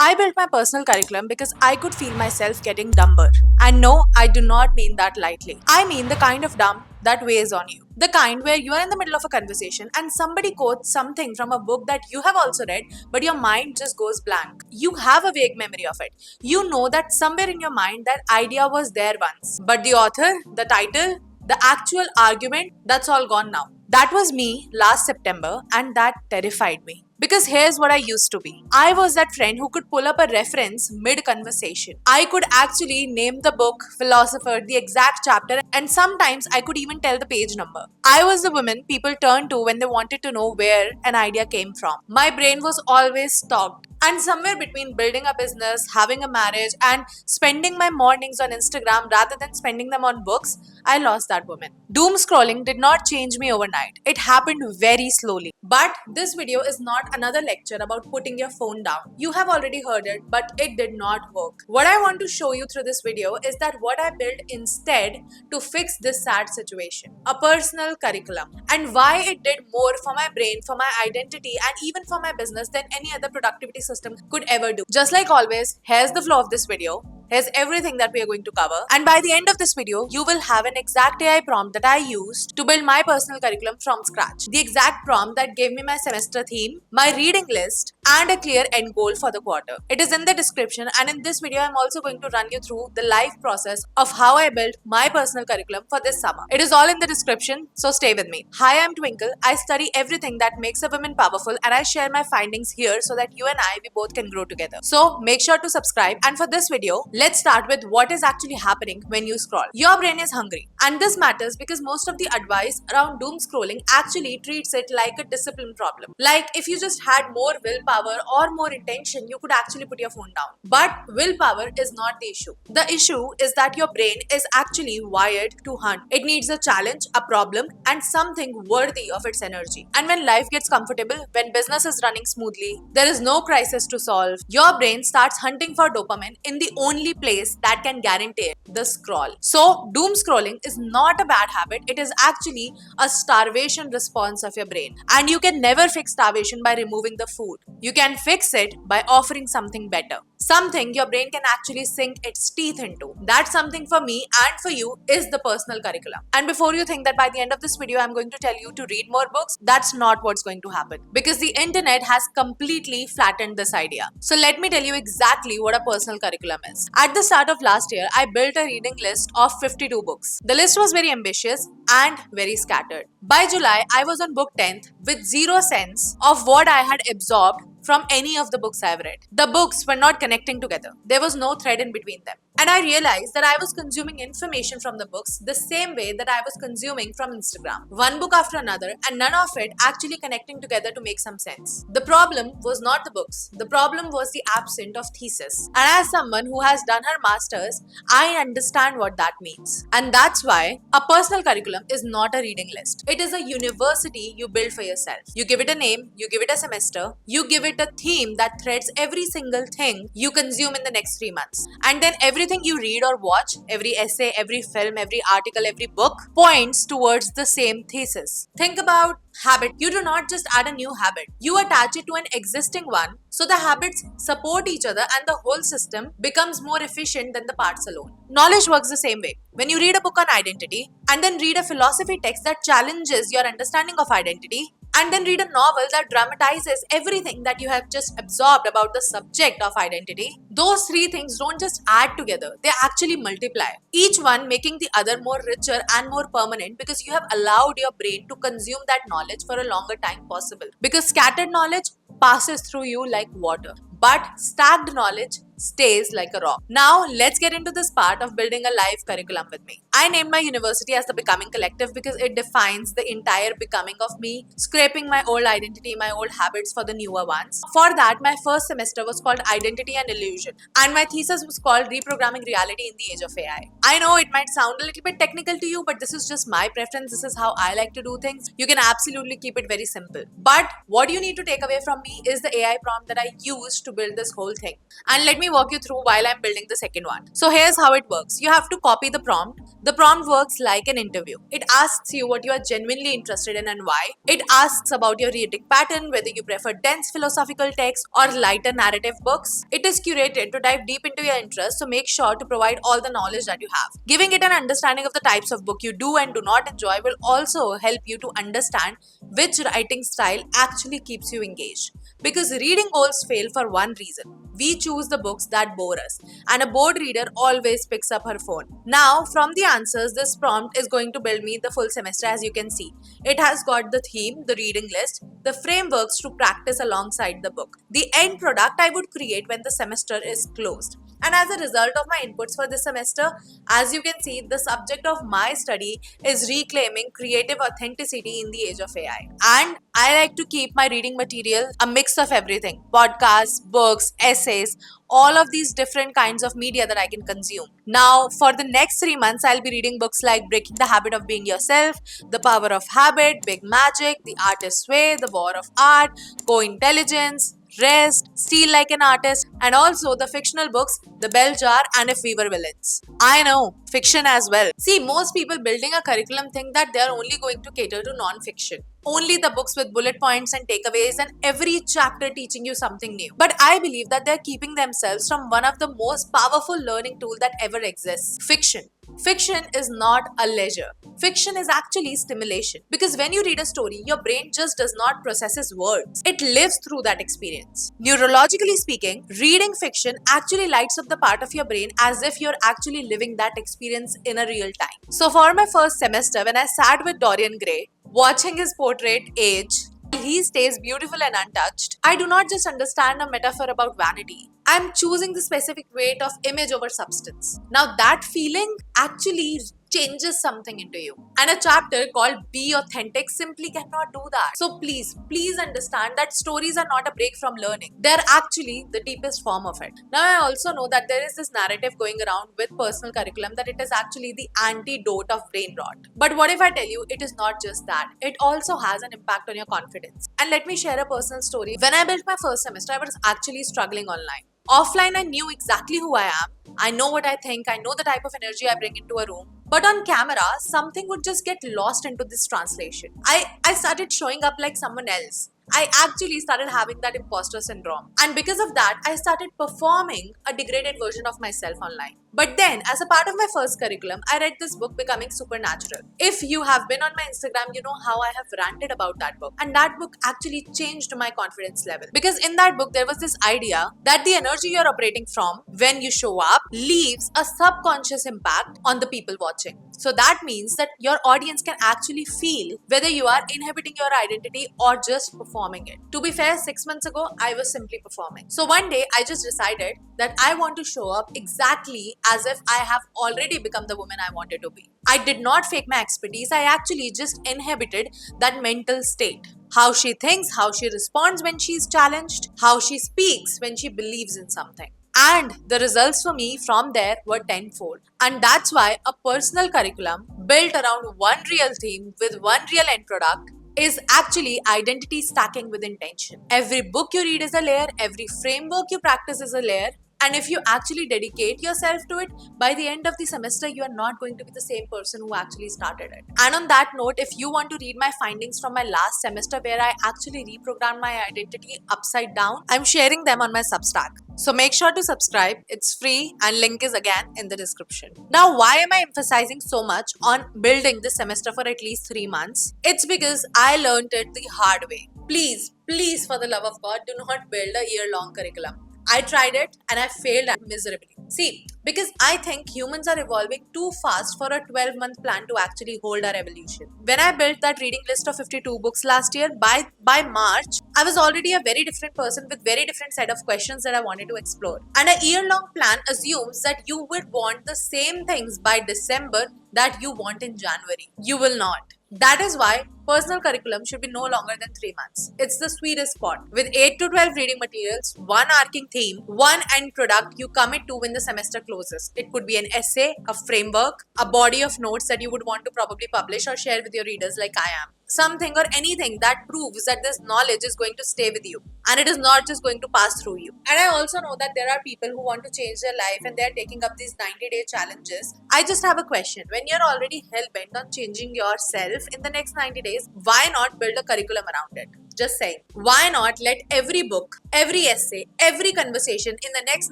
I built my personal curriculum because I could feel myself getting dumber. And no, I do not mean that lightly. I mean the kind of dumb that weighs on you. The kind where you are in the middle of a conversation and somebody quotes something from a book that you have also read, but your mind just goes blank. You have a vague memory of it. You know that somewhere in your mind that idea was there once. But the author, the title, the actual argument, that's all gone now. That was me last September, and that terrified me. Because here's what I used to be. I was that friend who could pull up a reference mid conversation. I could actually name the book, philosopher, the exact chapter, and sometimes I could even tell the page number. I was the woman people turned to when they wanted to know where an idea came from. My brain was always stocked. And somewhere between building a business, having a marriage, and spending my mornings on Instagram rather than spending them on books, I lost that woman. Doom scrolling did not change me overnight. It happened very slowly. But this video is not another lecture about putting your phone down. You have already heard it, but it did not work. What I want to show you through this video is that what I built instead to fix this sad situation. A personal curriculum. And why it did more for my brain, for my identity, and even for my business than any other productivity system could ever do. Just like always, here's the flow of this video. Here's everything that we are going to cover. And by the end of this video, you will have an exact AI prompt that I used to build my personal curriculum from scratch. The exact prompt that gave me my semester theme, my reading list, and a clear end goal for the quarter. It is in the description, and in this video, I'm also going to run you through the live process of how I built my personal curriculum for this summer. It is all in the description, so stay with me. Hi, I'm Twinkle. I study everything that makes a woman powerful, and I share my findings here so that you and we both can grow together. So make sure to subscribe, and for this video, let's start with what is actually happening when you scroll. Your brain is hungry, and this matters because most of the advice around doom scrolling actually treats it like a discipline problem. Like if you just had more willpower or more intention, you could actually put your phone down. But willpower is not the issue. The issue is that your brain is actually wired to hunt. It needs a challenge, a problem, and something worthy of its energy. And when life gets comfortable, when business is running smoothly, there is no crisis to solve, your brain starts hunting for dopamine in the only place that can guarantee it, the scroll. So doom scrolling is not a bad habit. It is actually a starvation response of your brain. And you can never fix starvation by removing the food. You can fix it by offering something better. Something your brain can actually sink its teeth into. That something for me and for you is the personal curriculum. And before you think that by the end of this video I'm going to tell you to read more books, that's not what's going to happen. Because the internet has completely flattened this idea. So let me tell you exactly what a personal curriculum is. At the start of last year, I built a reading list of 52 books. The list was very ambitious and very scattered. By July, I was on book 10th with zero sense of what I had absorbed from any of the books I've read. The books were not connecting together. There was no thread in between them. And I realized that I was consuming information from the books the same way that I was consuming from Instagram. One book after another, and none of it actually connecting together to make some sense. The problem was not the books. The problem was the absence of thesis. And as someone who has done her master's, I understand what that means. And that's why a personal curriculum is not a reading list. It is a university you build for yourself. You give it a name, you give it a semester, you give it a theme that threads every single thing you consume in the next 3 months. And then everything you read or watch, every essay, every film, every article, every book points towards the same thesis. Think about habit. You do not just add a new habit. You attach it to an existing one so the habits support each other and the whole system becomes more efficient than the parts alone. Knowledge works the same way. When you read a book on identity and then read a philosophy text that challenges your understanding of identity, and then read a novel that dramatizes everything that you have just absorbed about the subject of identity, those three things don't just add together, they actually multiply. Each one making the other more richer and more permanent because you have allowed your brain to consume that knowledge for a longer time possible. Because scattered knowledge passes through you like water, but stacked knowledge stays like a rock. Now, let's get into this part of building a live curriculum with me. I named my university as the Becoming Collective because it defines the entire becoming of me, scraping my old identity, my old habits for the newer ones. For that, my first semester was called Identity and Illusion, and my thesis was called Reprogramming Reality in the Age of AI. I know it might sound a little bit technical to you, but this is just my preference. This is how I like to do things. You can absolutely keep it very simple. But what you need to take away from me is the AI prompt that I used to build this whole thing. And let me me walk you through while I'm building the second one. So here's how it works. You have to copy the prompt. The prompt works like an interview. It asks you what you are genuinely interested in and why. It asks about your reading pattern, whether you prefer dense philosophical texts or lighter narrative books. It is curated to dive deep into your interests, so make sure to provide all the knowledge that you have. Giving it an understanding of the types of book you do and do not enjoy will also help you to understand which writing style actually keeps you engaged. Because reading goals fail for one reason. We choose the books that bore us, and a bored reader always picks up her phone. Now, from the answers, this prompt is going to build me the full semester, as you can see. It has got the theme, the reading list, the frameworks to practice alongside the book, the end product I would create when the semester is closed. And as a result of my inputs for this semester, as you can see, the subject of my study is reclaiming creative authenticity in the age of AI. And I like to keep my reading material a mix of everything: podcasts, books, essays, all of these different kinds of media that I can consume. Now, for the next 3 months, I'll be reading books like Breaking the Habit of Being Yourself, The Power of Habit, Big Magic, The Artist's Way, The War of Art, Co-Intelligence, Rest, Steal Like an Artist, and also the fictional books The Bell Jar and If We Were Villains. I know, fiction as well. See, most people building a curriculum think that they are only going to cater to non-fiction. Only the books with bullet points and takeaways and every chapter teaching you something new. But I believe that they're keeping themselves from one of the most powerful learning tools that ever exists: fiction. Fiction is not a leisure. Fiction is actually stimulation. Because when you read a story, your brain just does not process its words. It lives through that experience. Neurologically speaking, reading fiction actually lights up the part of your brain as if you're actually living that experience in a real time. So for my first semester, when I sat with Dorian Gray, watching his portrait age, he stays beautiful and untouched, I do not just understand a metaphor about vanity. I'm choosing the specific weight of image over substance. Now that feeling actually changes something into you. And a chapter called Be Authentic simply cannot do that. So please understand that stories are not a break from learning. They're actually the deepest form of it. Now I also know that there is this narrative going around with personal curriculum that it is actually the antidote of brain rot. But what if I tell you it is not just that? It also has an impact on your confidence. And let me share a personal story. When I built my first semester, I was actually struggling online. Offline, I knew exactly who I am. I know what I think. I know the type of energy I bring into a room. But on camera, something would just get lost into this translation. I started showing up like someone else. I actually started having that imposter syndrome. And because of that, I started performing a degraded version of myself online. But then, as a part of my first curriculum, I read this book, Becoming Supernatural. If you have been on my Instagram, you know how I have ranted about that book. And that book actually changed my confidence level. Because in that book, there was this idea that the energy you're operating from when you show up leaves a subconscious impact on the people watching. So that means that your audience can actually feel whether you are inhibiting your identity or just performing it. To be fair, 6 months ago, I was simply performing. So one day, I just decided that I want to show up exactly as if I have already become the woman I wanted to be. I did not fake my expertise, I actually just inhabited that mental state. How she thinks, how she responds when she is challenged, how she speaks when she believes in something. And the results for me from there were tenfold. And that's why a personal curriculum built around one real theme with one real end product is actually identity stacking with intention. Every book you read is a layer, every framework you practice is a layer. And if you actually dedicate yourself to it, by the end of the semester, you are not going to be the same person who actually started it. And on that note, if you want to read my findings from my last semester where I actually reprogrammed my identity upside down, I'm sharing them on my Substack. So make sure to subscribe. It's free and link is again in the description. Now, why am I emphasizing so much on building this semester for at least 3 months? It's because I learned it the hard way. Please, for the love of God, do not build a year-long curriculum. I tried it and I failed miserably. See, because I think humans are evolving too fast for a 12-month plan to actually hold our evolution. When I built that reading list of 52 books last year, by March, I was already a very different person with very different set of questions that I wanted to explore. And a year-long plan assumes that you would want the same things by December that you want in January. You will not. That is why personal curriculum should be no longer than 3 months. It's the sweetest spot. With 8 to 12 reading materials, one arcing theme, one end product you commit to when the semester closes. It could be an essay, a framework, a body of notes that you would want to probably publish or share with your readers like I am. Something or anything that proves that this knowledge is going to stay with you and it is not just going to pass through you. And I also know that there are people who want to change their life and they're taking up these 90-day challenges. I just have a question. When you're already hell-bent on changing yourself in the next 90 days, why not build a curriculum around it? Just saying. Why not let every book, every essay, every conversation in the next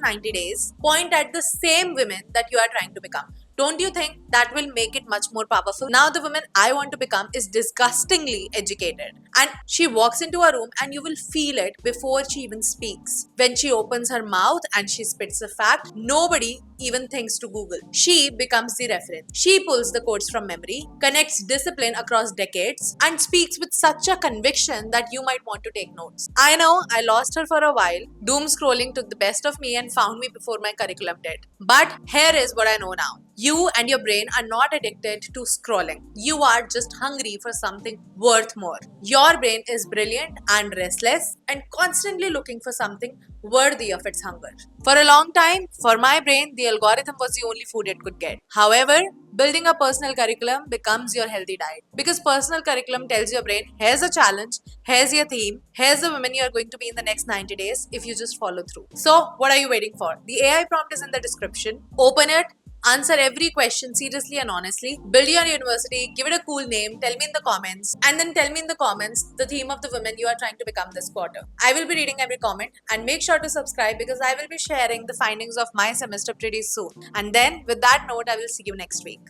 90 days point at the same women that you are trying to become? Don't you think that will make it much more powerful? Now the woman I want to become is disgustingly educated. And she walks into a room and you will feel it before she even speaks. When she opens her mouth and she spits a fact, nobody even thinks to Google. She becomes the reference. She pulls the quotes from memory, connects discipline across decades, and speaks with such a conviction that you might want to take notes. I know I lost her for a while. Doom scrolling took the best of me and found me before my curriculum did. But here is what I know now. You and your brain are not addicted to scrolling. You are just hungry for something worth more. Your brain is brilliant and restless and constantly looking for something worthy of its hunger. For a long time, for my brain, the algorithm was the only food it could get. However, building a personal curriculum becomes your healthy diet because personal curriculum tells your brain, here's a challenge, here's your theme, here's the women you're going to be in the next 90 days if you just follow through. So, what are you waiting for? The AI prompt is in the description. Open it. Answer every question seriously and honestly. Build your university, give it a cool name, tell me in the comments, and then tell me in the comments the theme of the women you are trying to become this quarter. I will be reading every comment and make sure to subscribe because I will be sharing the findings of my semester pretty soon. And then, with that note, I will see you next week.